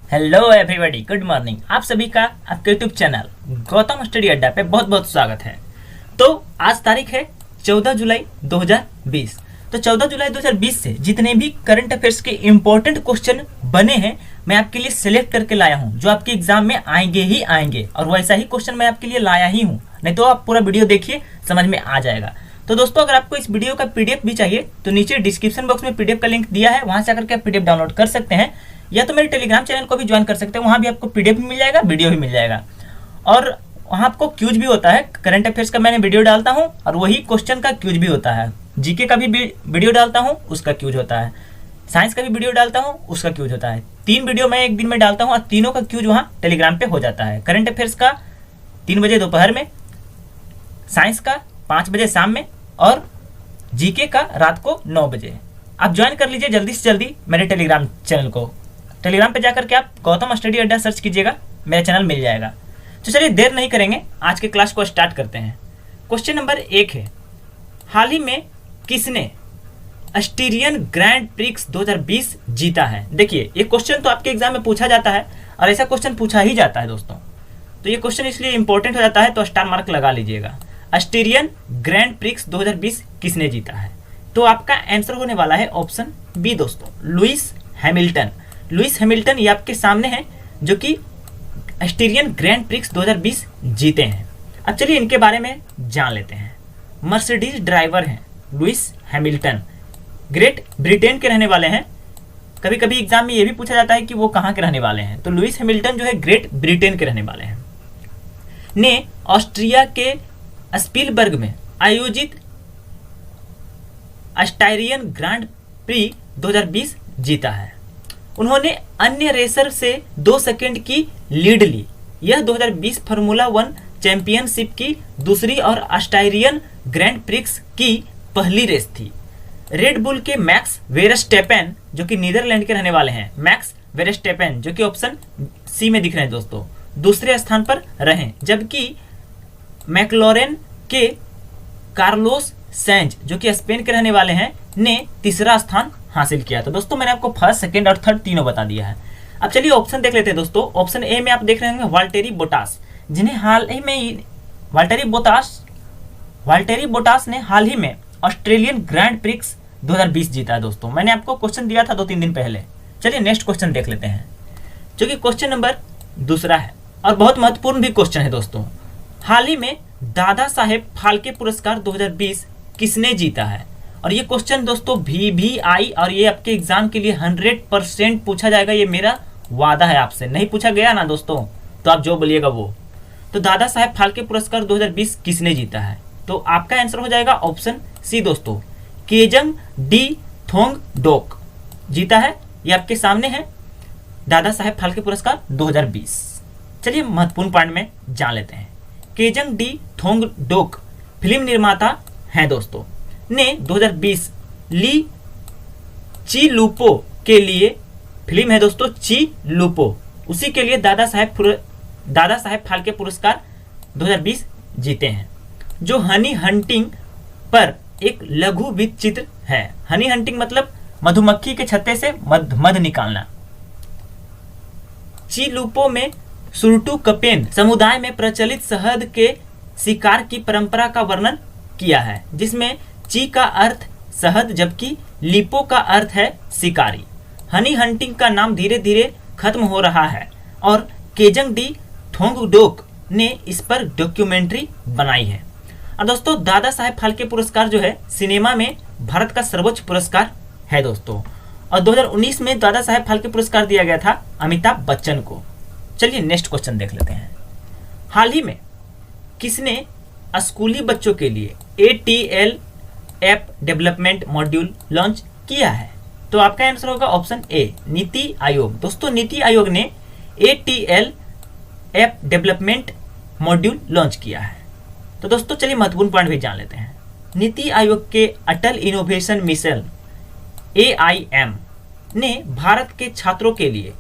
Hello everybody, good morning. आप सभी का आपके यूट्यूब चैनल गौतम स्टडी अड्डा पे बहुत बहुत स्वागत है। तो आज तारीख है 14 जुलाई 2020। तो 14 जुलाई 2020 से जितने भी करंट अफेयर्स के इम्पोर्टेंट क्वेश्चन बने हैं मैं आपके लिए सिलेक्ट करके लाया हूं, जो आपके एग्जाम में आएंगे ही आएंगे। और वैसा ही क्वेश्चन मैं आपके लिए लाया ही हूं, नहीं तो आप पूरा वीडियो देखिए, समझ में आ जाएगा। तो दोस्तों, अगर आपको इस वीडियो का पीडीएफ भी चाहिए तो नीचे डिस्क्रिप्शन बॉक्स में पीडीएफ का लिंक दिया है, वहां से आकर के आप पीडीएफ डाउनलोड कर सकते हैं, या तो मेरे टेलीग्राम चैनल को भी ज्वाइन कर सकते हैं। वहां भी आपको पीडीएफ भी मिल जाएगा, वीडियो भी मिल जाएगा। और वहां आपको क्यूज भी होता है, करंट अफेयर्स का मैंने वीडियो डालता हूं और वही क्वेश्चन का क्यूज भी होता है। जीके का भी वीडियो डालता हूं, उसका क्यूज होता है। साइंस का भी वीडियो डालता हूं, उसका क्यूज होता है। 3 वीडियो मैं एक दिन में डालता हूं और तीनों का क्यूज वहां टेलीग्राम पे हो जाता है। करंट अफेयर्स का 3 बजे दोपहर में, साइंस का 5 बजे शाम में, और जीके का रात को 9 बजे। आप ज्वाइन कर लीजिए जल्दी से जल्दी मेरे टेलीग्राम चैनल को। टेलीग्राम पे जाकर के आप गौतम स्टडी अड्डा सर्च कीजिएगा, मेरा चैनल मिल जाएगा। तो चलिए देर नहीं करेंगे, आज के क्लास को स्टार्ट करते हैं। क्वेश्चन नंबर 1 है, हाल ही में किसने ऑस्ट्रेलियन ग्रैंड प्रिक्स 2020 जीता है? देखिए, ये क्वेश्चन तो आपके एग्जाम में पूछा जाता है और ऐसा क्वेश्चन पूछा ही जाता है दोस्तों। तो ये क्वेश्चन इसलिए इंपॉर्टेंट हो जाता है, तो स्टार मार्क लगा लीजिएगा। ऑस्ट्रेलियन ग्रैंड प्रिक्स 2020 किसने जीता है? तो आपका आंसर होने वाला है ऑप्शन बी दोस्तों, लुइस हैमिल्टन। लुइस हैमिल्टन ये आपके सामने है, जो कि ऑस्ट्रेलियन ग्रैंड प्रिक्स 2020 जीते हैं। अब चलिए इनके बारे में जान लेते हैं। मर्सिडीज ड्राइवर हैं लुइस हैमिल्टन, ग्रेट ब्रिटेन के रहने वाले हैं। कभी कभी एग्जाम में ये भी पूछा जाता है कि वो कहाँ के रहने वाले हैं, तो लुइस हैमिल्टन जो है ग्रेट ब्रिटेन के रहने वाले हैं, ने ऑस्ट्रिया के स्पीलबर्ग में आयोजित ऑस्ट्रेलियन ग्रांड प्री 2020 जीता है। उन्होंने अन्य रेसर से 2 सेकंड की लीड ली। यह 2020 फार्मूला 1 चैंपियनशिप की दूसरी और ऑस्ट्रेलियन ग्रैंड प्रिक्स की पहली रेस थी। रेड बुल के मैक्स वेरस्टेपेन, जो कि नीदरलैंड के रहने वाले हैं, मैक्स वेरस्टेपेन जो कि ऑप्शन सी में दिख रहे हैं दोस्तों, दूसरे स्थान पर रहे, जबकि मैक्लोरेन के कार्लोस सेंज, जो कि स्पेन के रहने वाले हैं, ने तीसरा स्थान हासिल किया। तो दोस्तों मैंने आपको फर्स्ट, सेकंड और थर्ड तीनों बता दिया है। अब चलिए ऑप्शन देख लेते हैं दोस्तों। ऑप्शन ए में आप देख रहे होंगे वाल्टेरी बोटास, जिन्हें हाल ही में वाल्टेरी बोटास ने हाल ही में ऑस्ट्रेलियन ग्रैंड प्रिक्स 2020 जीता है दोस्तों। मैंने आपको क्वेश्चन दिया था 2-3 दिन पहले। चलिए नेक्स्ट क्वेश्चन देख लेते हैं, जो कि क्वेश्चन नंबर 2 है और बहुत महत्वपूर्ण भी क्वेश्चन है दोस्तों। हाल ही में दादा साहेब फाल्के पुरस्कार 2020 किसने जीता है? और ये क्वेश्चन दोस्तों VVI और ये आपके एग्जाम के लिए 100% पूछा जाएगा, ये मेरा वादा है आपसे। नहीं पूछा गया ना दोस्तों, तो आप जो बोलिएगा वो। तो दादा साहेब फाल्के पुरस्कार 2020 किसने जीता है? तो आपका आंसर हो जाएगा ऑप्शन सी दोस्तों, केजंग डी थोंगडोक जीता है। ये आपके सामने है, दादा साहेब फाल्के पुरस्कार 2020। चलिए महत्वपूर्ण पॉइंट में जान लेते हैं। केजंग डी थोंगडोक फिल्म निर्माता हैं दोस्तों, ने 2020 ली ची लूपो के लिए, फिल्म है दोस्तों ची लूपो, उसी के लिए दादा साहेब फाल्के पुरस्कार 2020 जीते हैं, जो हनी हंटिंग पर एक लघु वृत्त चित्र है। हनी हंटिंग मतलब मधुमक्खी के छत्ते से मध निकालना। ची लूपो में सुरटू कपेन समुदाय में प्रचलित शहद के शिकार की परंपरा का वर्णन किया है, जिसमें ची का अर्थ शहद जबकि लिपो का अर्थ है शिकारी। हनी हंटिंग का नाम धीरे धीरे खत्म हो रहा है और केजंग डी थोंगडोक ने इस पर डॉक्यूमेंट्री बनाई है। और दोस्तों दादा साहेब फाल्के पुरस्कार जो है सिनेमा में भारत का सर्वोच्च पुरस्कार है दोस्तों, और 2019 में दादा साहेब फाल्के पुरस्कार दिया गया था अमिताभ बच्चन को। चलिए नेक्स्ट क्वेश्चन देख लेते हैं। हाल ही में किसने स्कूली बच्चों के लिए ATL app development module launch किया है? तो आपका आंसर होगा ऑप्शन ए, नीति आयोग। दोस्तों नीति आयोग ने ATL app development module launch किया है। तो दोस्तों चलिए महत्वपूर्ण पॉइंट भी जान लेते हैं। नीति आयोग के अटल इनोवेशन मिशन AIM ने भारत के छात्रों के लिए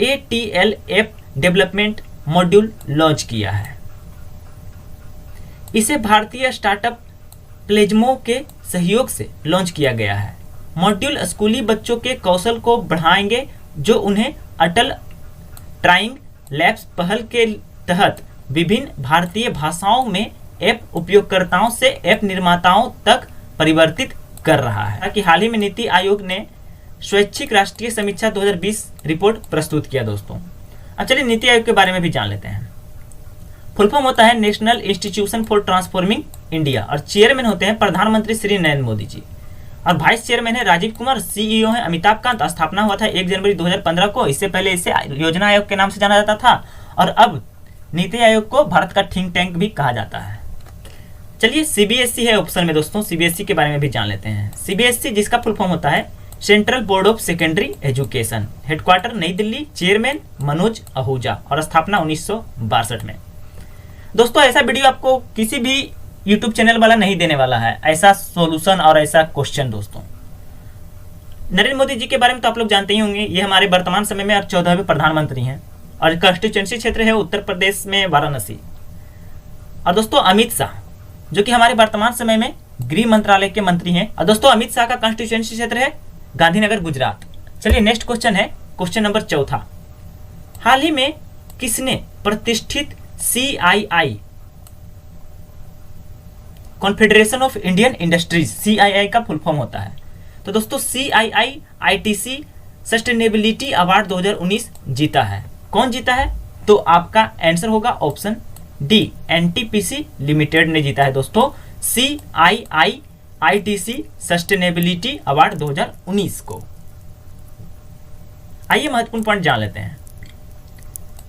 ATL app development module launch किया है। इसे भारतीय स्टार्टअप प्लेजमो के सहयोग से लॉन्च किया गया है। मॉड्यूल स्कूली बच्चों के कौशल को बढ़ाएंगे, जो उन्हें अटल ट्राइंग लैब्स पहल के तहत विभिन्न भारतीय भाषाओं में ऐप उपयोगकर्ताओं से ऐप निर्माताओं तक परिवर्तित कर रहा है। ताकि हाल ही में नीति आयोग ने स्वैच्छिक राष्ट्रीय समीक्षा 2020 रिपोर्ट प्रस्तुत किया दोस्तों। अब चलिए नीति आयोग के बारे में भी जान लेते हैं। फुल फॉर्म होता है national institution for transforming India और चेयरमैन होते हैं प्रधानमंत्री श्री नरेंद्र मोदी जी और वाइस चेयरमैन है राजीव कुमार, सीईओ है अमिताभ कांत। स्थापना हुआ था 1 जनवरी 2015 को। इससे पहले इसे योजना आयोग के नाम से जाना जाता था और अब नीति आयोग को भारत का थिंक टैंक भी कहा जाता है। चलिए सीबीएसई है ऑप्शन में दोस्तों, सीबीएसई के बारे में भी जान लेते हैं। सीबीएसई जिसका फुल फॉर्म होता है central board of secondary education, headquarter नई दिल्ली, चेयरमैन मनोज आहूजा और स्थापना 1962 में। दोस्तों ऐसा वीडियो आपको किसी भी यूट्यूब चैनल वाला नहीं देने वाला है, ऐसा सॉल्यूशन और ऐसा क्वेश्चन दोस्तों। नरेंद्र मोदी जी के बारे में तो आप लोग जानते ही होंगे, ये हमारे वर्तमान समय में और 14वें प्रधानमंत्री हैं और कंस्टिट्यूएंसी क्षेत्र है उत्तर प्रदेश में वाराणसी। और दोस्तों अमित शाह जो कि हमारे वर्तमान समय में गृह मंत्रालय के मंत्री हैं और दोस्तों अमित शाह का कंस्टिट्यूएंसी क्षेत्र है गांधीनगर गुजरात। चलिए नेक्स्ट क्वेश्चन है क्वेश्चन नंबर 4। हाल ही में किसने प्रतिष्ठित CII confederation of Indian industries, CII का फुल फॉर्म होता है। तो दोस्तों CII ITC सस्टेनेबिलिटी अवार्ड 2019 जीता है। कौन जीता है? तो आपका आंसर होगा ऑप्शन डी, NTPC लिमिटेड ने जीता है दोस्तों CII ITC सस्टेनेबिलिटी अवार्ड 2019 को। आइए महत्वपूर्ण पॉइंट जान लेते हैं।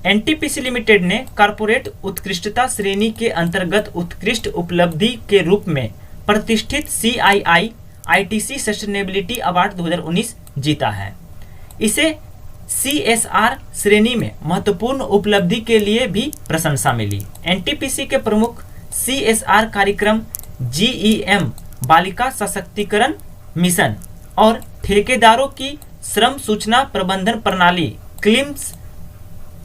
NTPC लिमिटेड ने कॉर्पोरेट उत्कृष्टता श्रेणी के अंतर्गत उत्कृष्ट उपलब्धि के रूप में प्रतिष्ठित CII ITC सस्टेनेबिलिटी अवार्ड 2019 जीता है। इसे CSR श्रेणी में महत्वपूर्ण उपलब्धि के लिए भी प्रशंसा मिली। NTPC के प्रमुख CSR कार्यक्रम GEM बालिका सशक्तिकरण मिशन और ठेकेदारों की श्रम सूचना प्रबंधन प्रणाली क्लिम्स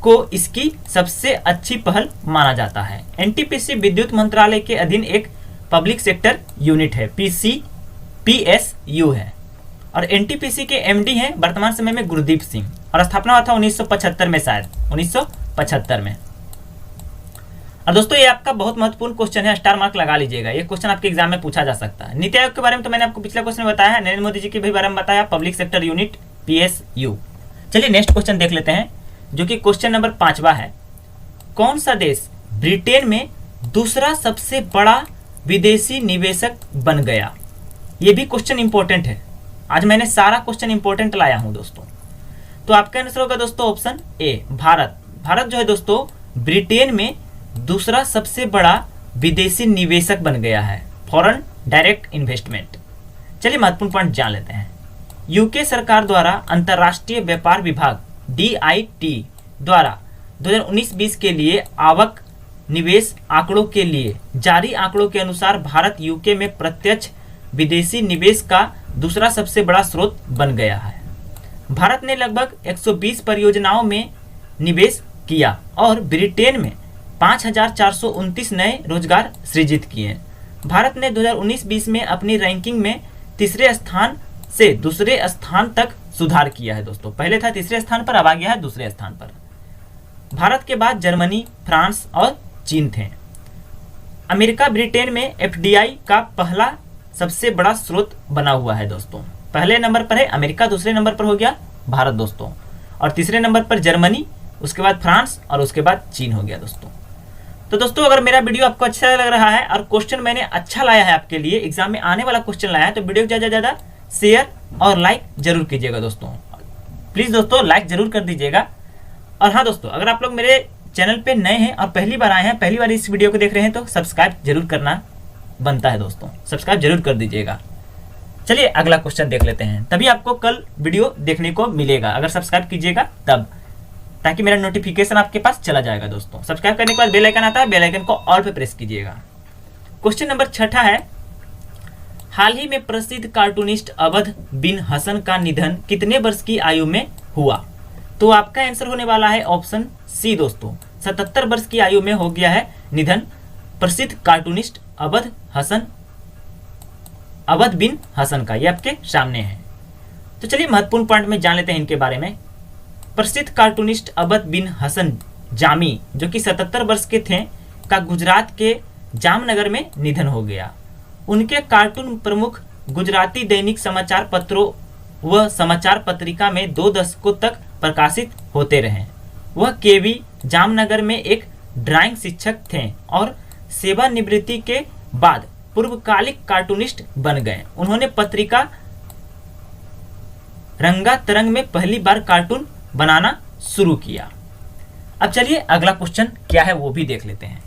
को इसकी सबसे अच्छी पहल माना जाता है। NTPC विद्युत मंत्रालय के अधीन एक पब्लिक सेक्टर यूनिट है, PSU है और NTPC के MD हैं वर्तमान समय में गुरदीप सिंह और स्थापना हुआ था 1975 में, शायद 1975 में। और दोस्तों ये आपका बहुत महत्वपूर्ण क्वेश्चन है, स्टार मार्क लगा लीजिएगा, ये क्वेश्चन आपके एग्जाम में पूछा जा सकता है। नीति आयोग के बारे में तो मैंने आपको पिछले क्वेश्चन में बताया है, नरेंद्र मोदी जी के भी बारे में बताया, पब्लिक सेक्टर यूनिट PSU। चलिए नेक्स्ट क्वेश्चन देख लेते हैं जो कि क्वेश्चन नंबर 5 है। कौन सा देश ब्रिटेन में दूसरा सबसे बड़ा विदेशी निवेशक बन गया? ये भी क्वेश्चन इंपॉर्टेंट है, आज मैंने सारा क्वेश्चन इंपॉर्टेंट लाया हूं दोस्तों। तो आपका आंसर होगा दोस्तों ऑप्शन ए, भारत। भारत जो है दोस्तों ब्रिटेन में दूसरा सबसे बड़ा विदेशी निवेशक बन गया है, फॉरेन डायरेक्ट इन्वेस्टमेंट। चलिए महत्वपूर्ण पॉइंट जान लेते हैं। यूके सरकार द्वारा अंतर्राष्ट्रीय व्यापार विभाग DIT द्वारा 2019-20 के लिए आवक निवेश आंकड़ों के लिए जारी आंकड़ों के अनुसार भारत यूके में प्रत्यक्ष विदेशी निवेश का दूसरा सबसे बड़ा स्रोत बन गया है। भारत ने लगभग 120 परियोजनाओं में निवेश किया और ब्रिटेन में 5,429 नए रोजगार सृजित किए। भारत ने 2019-20 में अपनी रैंकिंग में तीसरे स्थान से दूसरे स्थान तक सुधार किया है दोस्तों। पहले था तीसरे स्थान पर, अब आ गया है दूसरे स्थान पर। भारत के बाद जर्मनी, फ्रांस और चीन थे। अमेरिका ब्रिटेन में FDI का पहला सबसे बड़ा स्रोत बना हुआ है दोस्तों। पहले नंबर पर है अमेरिका, दूसरे नंबर पर हो गया भारत दोस्तों और तीसरे नंबर पर जर्मनी, उसके बाद फ्रांस और उसके बाद चीन हो गया दोस्तों। तो दोस्तों अगर मेरा वीडियो आपको अच्छा लग रहा है और क्वेश्चन मैंने अच्छा लाया है आपके लिए, एग्जाम में आने वाला क्वेश्चन लाया है, तो वीडियो को ज़्यादा शेयर और लाइक जरूर कीजिएगा दोस्तों। प्लीज़ दोस्तों लाइक जरूर कर दीजिएगा। और हाँ दोस्तों, अगर आप लोग मेरे चैनल पे नए हैं और पहली बार आए हैं, पहली बार इस वीडियो को देख रहे हैं, तो सब्सक्राइब जरूर करना बनता है दोस्तों, सब्सक्राइब जरूर कर दीजिएगा। चलिए अगला क्वेश्चन देख लेते हैं, तभी आपको कल वीडियो देखने को मिलेगा अगर सब्सक्राइब कीजिएगा तब, ताकि मेरा नोटिफिकेशन आपके पास चला जाएगा दोस्तों। सब्सक्राइब करने के बाद बेल आइकन आता है, बेल आइकन को ऑल पे प्रेस कीजिएगा। क्वेश्चन नंबर 6 है, हाल ही में प्रसिद्ध कार्टूनिस्ट अवध बिन हसन का निधन कितने वर्ष की आयु में हुआ? तो आपका आंसर होने वाला है ऑप्शन सी दोस्तों, 77 वर्ष की आयु में हो गया है निधन प्रसिद्ध कार्टूनिस्ट अवध बिन हसन का। ये आपके सामने है। तो चलिए महत्वपूर्ण पॉइंट में जान लेते हैं इनके बारे में। प्रसिद्ध कार्टूनिस्ट अबद बिन हसन जामी जो कि 77 वर्ष के थे का गुजरात के जामनगर में निधन हो गया। उनके कार्टून प्रमुख गुजराती दैनिक समाचार पत्रों व समाचार पत्रिका में 2 दशकों तक प्रकाशित होते रहे। वह केवी जामनगर में एक ड्राइंग शिक्षक थे और सेवानिवृत्ति के बाद पूर्वकालिक कार्टूनिस्ट बन गए। उन्होंने पत्रिका रंगा तरंग में पहली बार कार्टून बनाना शुरू किया। अब चलिए अगला क्वेश्चन क्या है वो भी देख लेते हैं।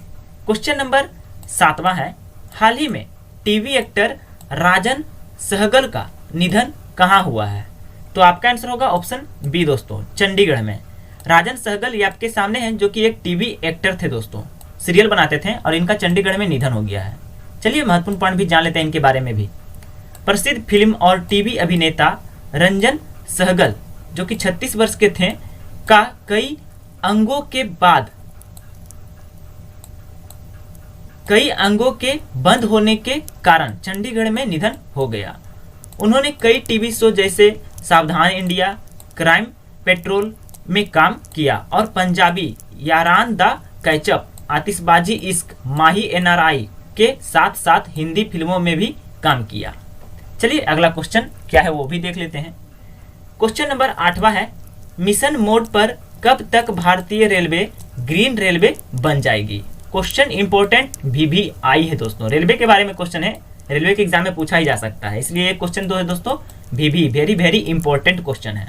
क्वेश्चन नंबर 7वां है, हाल ही में टीवी एक्टर राजन सहगल का निधन कहाँ हुआ है? तो आपका आंसर होगा ऑप्शन बी दोस्तों, चंडीगढ़ में। राजन सहगल ये आपके सामने हैं जो कि एक टीवी एक्टर थे दोस्तों, सीरियल बनाते थे और इनका चंडीगढ़ में निधन हो गया है। चलिए महत्वपूर्ण पॉइंट भी जान लेते हैं इनके बारे में भी। प्रसिद्ध फिल्म और टीवी अभिनेता रंजन सहगल जो कि 36 वर्ष के थे का कई अंगों के बंद होने के कारण चंडीगढ़ में निधन हो गया। उन्होंने कई टीवी शो जैसे सावधान इंडिया, क्राइम पेट्रोल में काम किया और पंजाबी यारान द कैचअप, आतिशबाजी इश्क, माही एनआरआई के साथ साथ हिंदी फिल्मों में भी काम किया। चलिए अगला क्वेश्चन क्या है वो भी देख लेते हैं। क्वेश्चन नंबर 8वां है, मिशन मोड पर कब तक भारतीय रेलवे ग्रीन रेलवे बन जाएगी? क्वेश्चन इंपॉर्टेंट भी आई है दोस्तों, रेलवे के बारे में क्वेश्चन है, रेलवे के एग्जाम में पूछा ही जा सकता है, इसलिए क्वेश्चन है दोस्तों भी वेरी वेरी इंपॉर्टेंट क्वेश्चन है।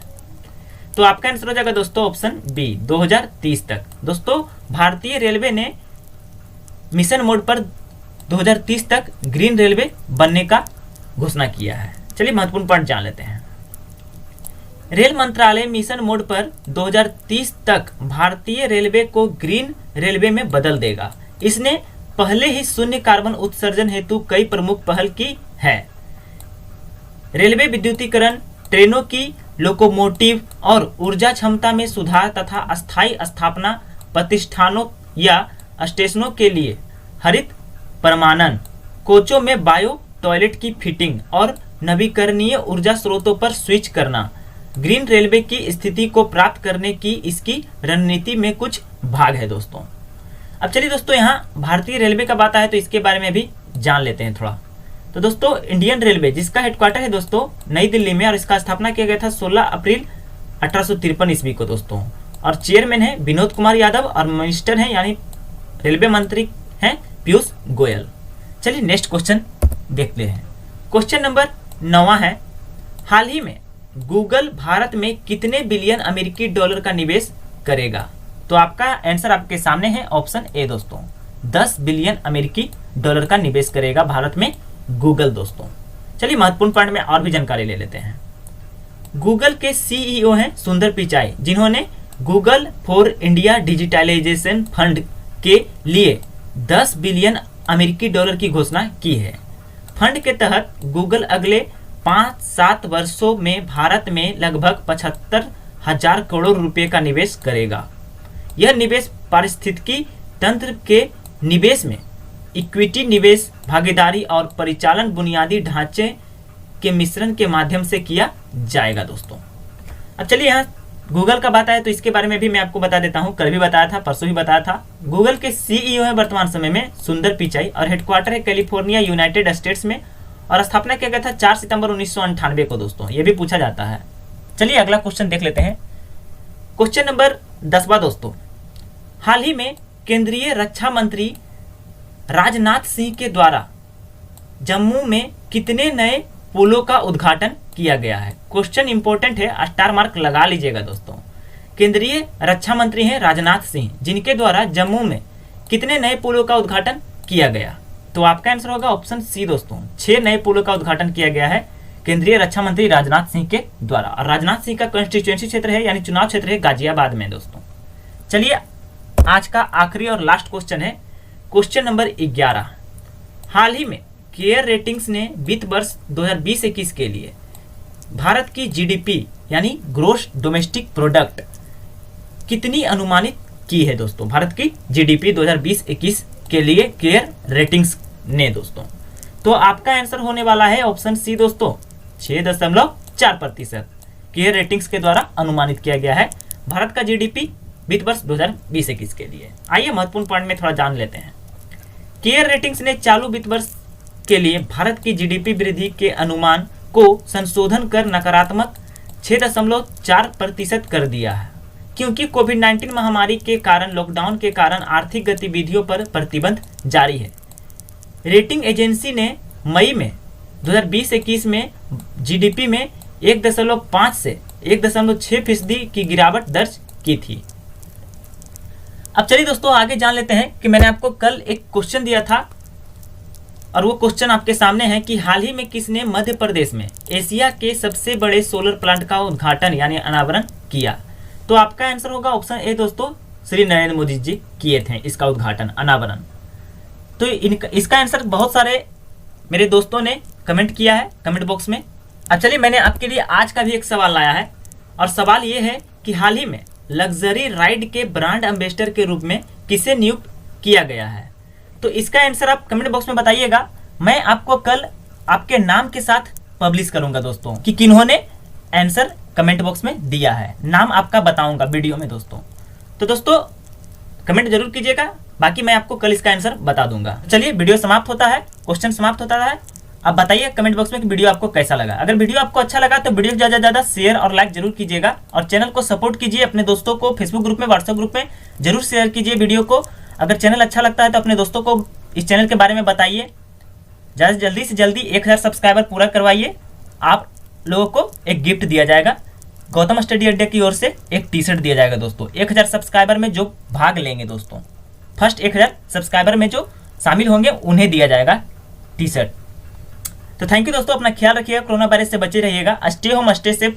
तो आपका आंसर हो जाएगा दोस्तों ऑप्शन बी, 2030 तक। दोस्तों भारतीय रेलवे ने मिशन मोड पर 2030 तक ग्रीन रेलवे बनने का घोषणा किया है। चलिए महत्वपूर्ण पॉइंट जान लेते हैं। रेल मंत्रालय मिशन मोड पर 2030 तक भारतीय रेलवे को ग्रीन रेलवे में बदल देगा। इसने पहले ही शून्य कार्बन उत्सर्जन हेतु कई प्रमुख पहल की है। रेलवे विद्युतीकरण, ट्रेनों की लोकोमोटिव और ऊर्जा क्षमता में सुधार तथा अस्थायी स्थापना, प्रतिष्ठानों या स्टेशनों के लिए हरित परमाणन, कोचों में बायो टॉयलेट की फिटिंग और नवीकरणीय ऊर्जा स्रोतों पर स्विच करना ग्रीन रेलवे की स्थिति को प्राप्त करने की इसकी रणनीति में कुछ भाग है दोस्तों। अब चलिए दोस्तों यहाँ भारतीय रेलवे का बात आया तो इसके बारे में भी जान लेते हैं थोड़ा। तो दोस्तों इंडियन रेलवे जिसका हेडक्वार्टर है दोस्तों नई दिल्ली में और इसका स्थापना किया गया था 16 अप्रैल 1853 ईस्वी को दोस्तों, और चेयरमैन है विनोद कुमार यादव और मिनिस्टर हैं यानी रेलवे मंत्री हैं पीयूष गोयल। चलिए नेक्स्ट क्वेश्चन देखते हैं। क्वेश्चन नंबर 9वां है, हाल ही में गूगल भारत में कितने बिलियन अमेरिकी डॉलर का निवेश करेगा? तो आपका आंसर आपके सामने है ऑप्शन ए दोस्तों, 10 बिलियन अमेरिकी डॉलर का निवेश करेगा भारत में गूगल दोस्तों। चलिए महत्वपूर्ण पॉइंट में और भी जानकारी ले लेते हैं। गूगल के सीईओ हैं सुंदर पिचाई, जिन्होंने Google for India digitalisation fund के लिए 10 बिलियन अमेरिकी डॉलर की घोषणा की है। फंड के तहत गूगल अगले 5-7 वर्षों में भारत में लगभग 75,000 करोड़ रुपए का निवेश करेगा। यह निवेश पारिस्थितिकी तंत्र के निवेश में इक्विटी निवेश, भागीदारी और परिचालन बुनियादी ढांचे के मिश्रण के माध्यम से किया जाएगा दोस्तों। अब चलिए यहाँ गूगल का बात आया तो इसके बारे में भी मैं आपको बता देता हूँ, कल भी बताया था, परसों भी बताया था। गूगल के सीईओ है वर्तमान समय में सुंदर पिचाई और हेडक्वार्टर है कैलिफोर्निया यूनाइटेड स्टेट्स में, और स्थापना किया गया था 4 सितंबर 1998 को दोस्तों, ये भी पूछा जाता है। चलिए अगला क्वेश्चन देख लेते हैं। क्वेश्चन नंबर 10वां दोस्तों, हाल ही में केंद्रीय रक्षा मंत्री राजनाथ सिंह के द्वारा जम्मू में कितने नए पुलों का उद्घाटन किया गया है? क्वेश्चन इंपॉर्टेंट है, स्टार मार्क लगा लीजिएगा दोस्तों। केंद्रीय रक्षा मंत्री हैं राजनाथ सिंह, जिनके द्वारा जम्मू में कितने नए पुलों का उद्घाटन किया गया? तो आपका आंसर होगा ऑप्शन सी दोस्तों, 6 नए पुलों का उद्घाटन किया गया है केंद्रीय रक्षा मंत्री राजनाथ सिंह के द्वारा। और राजनाथ सिंह का कंस्टिट्यूएंसी क्षेत्र है यानी चुनाव क्षेत्र है गाजियाबाद में दोस्तों। चलिए आज का आखिरी और लास्ट क्वेश्चन है क्वेश्चन नंबर 11। हाल ही में केयर रेटिंग्स ने वित्त वर्ष 2020-21 के लिए भारत की जीडीपी यानी ग्रोस डोमेस्टिक प्रोडक्ट कितनी अनुमानित की है दोस्तों? भारत की जीडीपी 2020-21 के लिए केयर रेटिंग्स ने दोस्तों। तो आपका आंसर होने वाला है ऑप्शन सी दोस्तों, 6.4% केयर रेटिंग्स के द्वारा अनुमानित किया गया है भारत का जीडीपी वित्त वर्ष 2020-21 के लिए। आइए महत्वपूर्ण पॉइंट में थोड़ा जान लेते हैं। केयर रेटिंग्स ने चालू वित्त वर्ष के लिए भारत की जीडीपी वृद्धि के अनुमान को संशोधन कर नकारात्मक 6.4% कर दिया है, क्योंकि कोविड-19 महामारी के कारण लॉकडाउन के कारण आर्थिक गतिविधियों पर प्रतिबंध जारी है। रेटिंग एजेंसी ने मई में 2020-21 में जीडीपी में 1.5 से 1.6% की गिरावट दर्ज की थी। अब चलिए दोस्तों आगे जान लेते हैं कि मैंने आपको कल एक क्वेश्चन दिया था और वो क्वेश्चन आपके सामने है कि हाल ही में किसने मध्य प्रदेश में एशिया के सबसे बड़े सोलर प्लांट का उद्घाटन यानी अनावरण किया। तो आपका आंसर होगा ऑप्शन ए दोस्तों, श्री नरेंद्र मोदी जी किए थे इसका उद्घाटन अनावरण। तो इसका आंसर बहुत सारे मेरे दोस्तों ने कमेंट किया है कमेंट बॉक्स में। अब चलिए मैंने आपके लिए आज का भी एक सवाल लाया है और सवाल ये है कि हाल ही में लग्जरी राइड के ब्रांड एम्बेसडर के रूप में किसे नियुक्त किया गया है। तो इसका आंसर आप कमेंट बॉक्स में बताइएगा। मैं आपको कल आपके नाम के साथ पब्लिश करूंगा दोस्तों कि किन्होंने आंसर कमेंट बॉक्स में दिया है, नाम आपका बताऊंगा वीडियो में दोस्तों। तो दोस्तों कमेंट जरूर कीजिएगा, बाकी मैं आपको कल इसका आंसर बता दूंगा। चलिए वीडियो समाप्त होता है, क्वेश्चन समाप्त होता है। अब बताइए कमेंट बॉक्स में कि वीडियो आपको कैसा लगा। अगर वीडियो आपको अच्छा लगा तो वीडियो ज़्यादा ज़्यादा शेयर और लाइक जरूर कीजिएगा और चैनल को सपोर्ट कीजिए। अपने दोस्तों को फेसबुक ग्रुप में व्हाट्सएप ग्रुप में जरूर शेयर कीजिए वीडियो को। अगर चैनल अच्छा लगता है तो अपने दोस्तों को इस चैनल के बारे में बताइए। ज़्यादा जल्दी से जल्दी 1000 सब्सक्राइबर पूरा करवाइए। आप लोगों को एक गिफ्ट दिया जाएगा, गौतम स्टडी अड्डा की ओर से एक टी शर्ट दिया जाएगा दोस्तों। 1000 सब्सक्राइबर में जो भाग लेंगे दोस्तों, फर्स्ट 1000 सब्सक्राइबर में जो शामिल होंगे उन्हें दिया जाएगा टी शर्ट। तो थैंक यू दोस्तों, अपना ख्याल रखिएगा, कोरोना वायरस से बचे रहिएगा। Stay home stay safe.